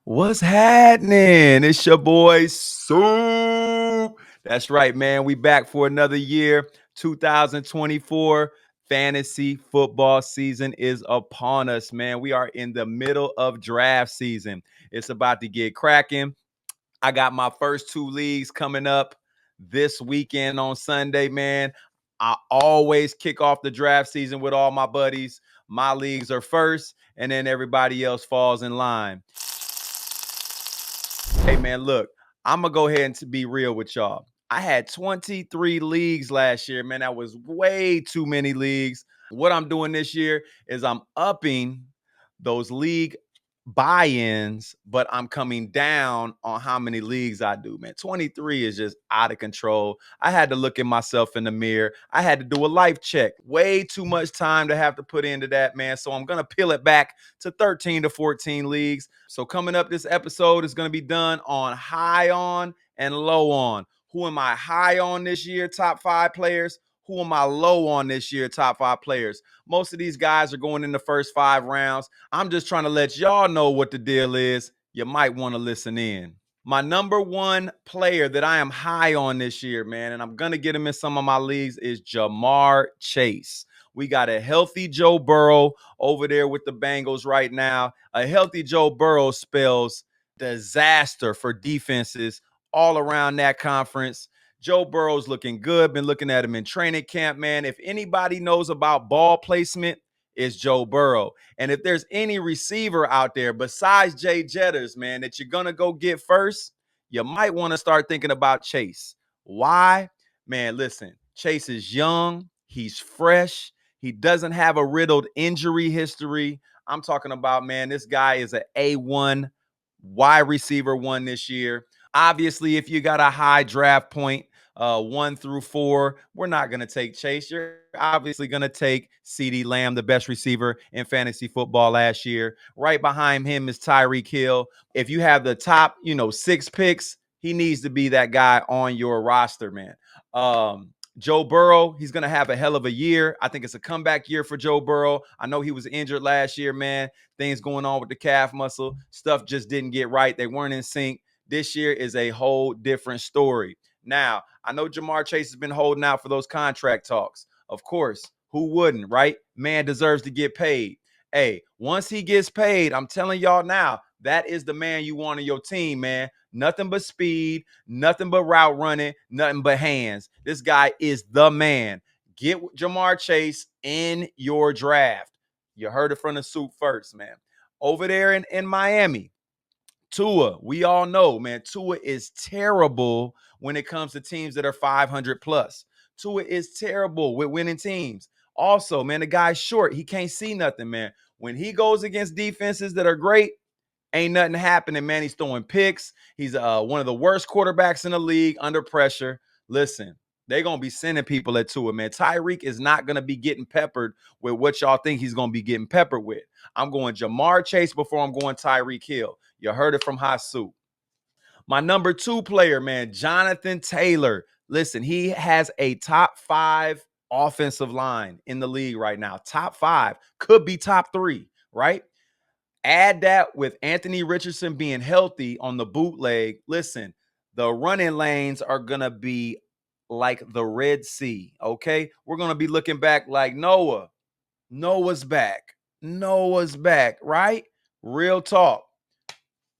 What's happening? It's your boy Soup. That's right, man. We back for another year. 2024 fantasy football season is upon us, man. We are in the middle of draft season. It's about to get cracking. I got my first two leagues coming up this weekend on Sunday, man. I always kick off the draft season with all my buddies. My leagues are first, and then everybody else falls in line. Hey, man, look, I'm going to go ahead and be real with y'all. I had 23 leagues last year, man. That was way too many leagues. What I'm doing this year is I'm upping those league buy-ins, but I'm coming down on how many leagues I do, man. 23 is just out of control. I had to look at myself in the mirror. I had to do a life check. Way too much time to have to put into that, man. So I'm going to peel it back to 13 to 14 leagues. So coming up, this episode is going to be done on high on and low on. Who am I high on this year? Top 5 players. Who am I low on this year? Top 5 players. Most of these guys are going in the first 5 rounds. I'm just trying to let y'all know what the deal is. You might want to listen in. My number one player that I am high on this year, man, and I'm going to get him in some of my leagues, is Jamar Chase. We got a healthy Joe Burrow over there with the Bengals right now. A healthy Joe Burrow spells disaster for defenses all around that conference. Joe Burrow's looking good. Been looking at him in training camp, man. If anybody knows about ball placement, it's Joe Burrow. And if there's any receiver out there besides Jay Jetters, man, that you're going to go get first, you might want to start thinking about Chase. Why? Man, listen, Chase is young. He's fresh. He doesn't have a riddled injury history. I'm talking about, man, this guy is an A1 wide receiver one this year. Obviously, if you got a high draft point, 1 through 4, we're not going to take Chase. You're obviously going to take CeeDee Lamb, the best receiver in fantasy football last year. Right behind him is Tyreek Hill. If you have the top, 6 picks, he needs to be that guy on your roster, man. Joe Burrow, he's going to have a hell of a year. I think it's a comeback year for Joe Burrow. I know he was injured last year, man. Things going on with the calf muscle. Stuff just didn't get right. They weren't in sync. This year is a whole different story. Now, I know Jamar Chase has been holding out for those contract talks. Of course, who wouldn't, right? Man deserves to get paid. Hey, once he gets paid, I'm telling y'all now, that is the man you want on your team, man. Nothing but speed, nothing but route running, nothing but hands. This guy is the man. Get Jamar Chase in your draft. You heard it from the Soup first, man. Over there in Miami, Tua, we all know, man, Tua is terrible when it comes to teams that are 500 plus. Tua is terrible with winning teams. Also, man, the guy's short. He can't see nothing, man. When he goes against defenses that are great, ain't nothing happening, man. He's throwing picks. He's one of the worst quarterbacks in the league under pressure. Listen, they're going to be sending people at Tua, man. Tyreek is not going to be getting peppered with what y'all think he's going to be getting peppered with. I'm going Jamar Chase before I'm going Tyreek Hill. You heard it from Hot Soup. My number 2 player, man, Jonathan Taylor. Listen, he has a top 5 offensive line in the league right now. Top 5. Could be top 3, right? Add that with Anthony Richardson being healthy on the bootleg. Listen, the running lanes are going to be like the Red Sea, okay? We're going to be looking back like Noah. Noah's back. Noah's back, right? Real talk.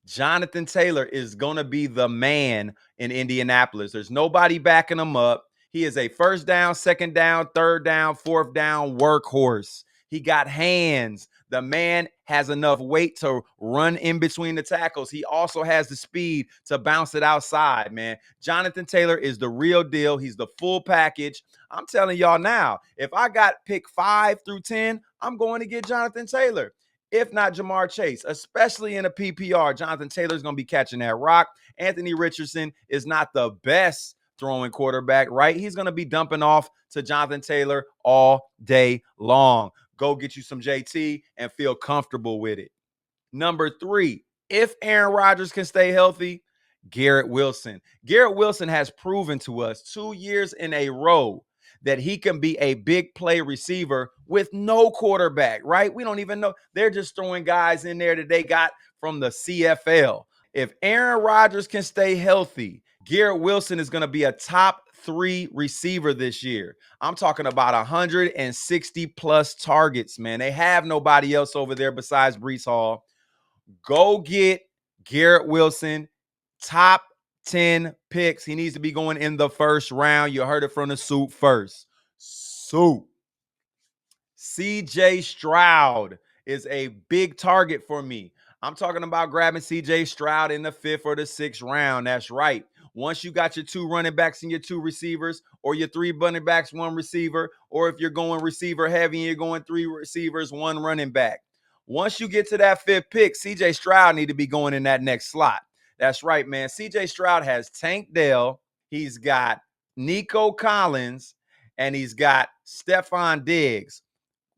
Jonathan Taylor is going to be the man in Indianapolis. There's nobody backing him up. He is a first down, second down, third down, fourth down workhorse. He got hands. The man has enough weight to run in between the tackles. He also has the speed to bounce it outside, man. Jonathan Taylor is the real deal. He's the full package. I'm telling y'all now, if I got pick 5 through 10, I'm going to get Jonathan Taylor. If not Jamar Chase, especially in a PPR, Jonathan Taylor is going to be catching that rock. Anthony Richardson is not the best throwing quarterback, right? He's going to be dumping off to Jonathan Taylor all day long. Go get you some JT and feel comfortable with it. Number 3, if Aaron Rodgers can stay healthy, Garrett Wilson. Garrett Wilson has proven to us 2 years in a row that he can be a big play receiver with no quarterback, right? We don't even know. They're just throwing guys in there that they got from the CFL. If Aaron Rodgers can stay healthy, Garrett Wilson is going to be a top 3 receiver this year. I'm talking about 160 plus targets, man. They have nobody else over there besides Breece Hall. Go get Garrett Wilson, top 10 picks. He needs to be going in the first round. You heard it from the Soup first. Soup. CJ Stroud is a big target for me. I'm talking about grabbing CJ Stroud in the 5th or the 6th round. That's right. Once you got your 2 running backs and your 2 receivers, or your 3 running backs, 1 receiver, or if you're going receiver heavy and you're going 3 receivers, 1 running back. Once you get to that 5th pick, CJ Stroud need to be going in that next slot. That's right, man. CJ Stroud has Tank Dell. He's got Nico Collins, and he's got Stephon Diggs.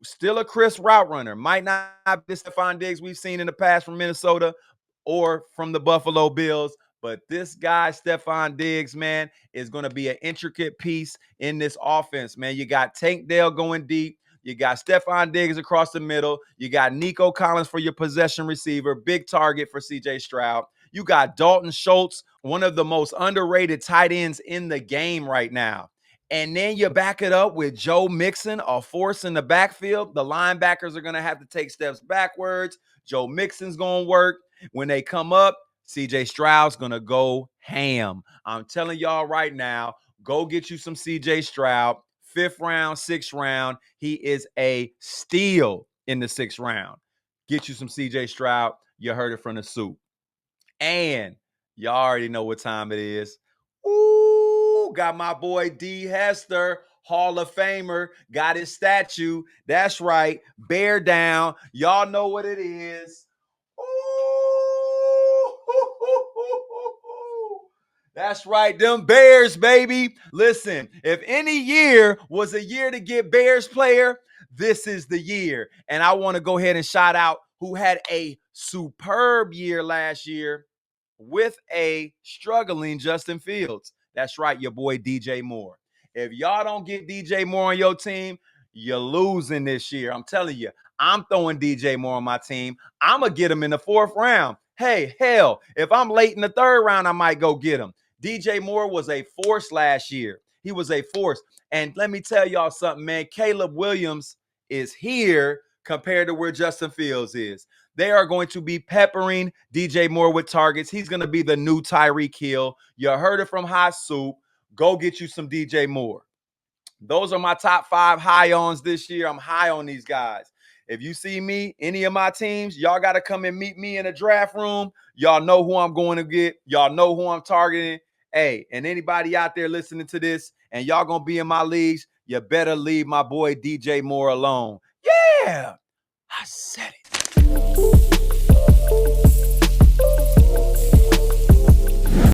Still a crisp route runner. Might not be the Stephon Diggs we've seen in the past from Minnesota or from the Buffalo Bills, but this guy, Stephon Diggs, man, is going to be an intricate piece in this offense, man. You got Tank Dell going deep. You got Stephon Diggs across the middle. You got Nico Collins for your possession receiver. Big target for CJ Stroud. You got Dalton Schultz, one of the most underrated tight ends in the game right now. And then you back it up with Joe Mixon, a force in the backfield. The linebackers are going to have to take steps backwards. Joe Mixon's going to work. When they come up, CJ Stroud's going to go ham. I'm telling y'all right now, go get you some CJ Stroud. 5th round, 6th round. He is a steal in the 6th round. Get you some CJ Stroud. You heard it from the Soup. And y'all already know what time it is. Ooh, got my boy D. Hester, Hall of Famer, got his statue. That's right, bear down. Y'all know what it is. Ooh, that's right, them Bears, baby. Listen, if any year was a year to get Bears player, this is the year. And I want to go ahead and shout out who had a superb year last year with a struggling Justin Fields. That's right, your boy DJ Moore. If y'all don't get DJ Moore on your team, you're losing this year. I'm telling you, I'm throwing DJ Moore on my team. I'm going to get him in the 4th round. Hey, hell, if I'm late in the 3rd round, I might go get him. DJ Moore was a force last year. He was a force. And let me tell y'all something, man. Caleb Williams is here compared to where Justin Fields is. They are going to be peppering DJ Moore with targets. He's going to be the new Tyreek Hill. You heard it from Hot Soup. Go get you some DJ Moore. Those are my top 5 high-ons this year. I'm high on these guys. If you see me, any of my teams, y'all got to come and meet me in the draft room. Y'all know who I'm going to get. Y'all know who I'm targeting. Hey, and anybody out there listening to this and y'all going to be in my leagues, you better leave my boy DJ Moore alone. Yeah, I said it.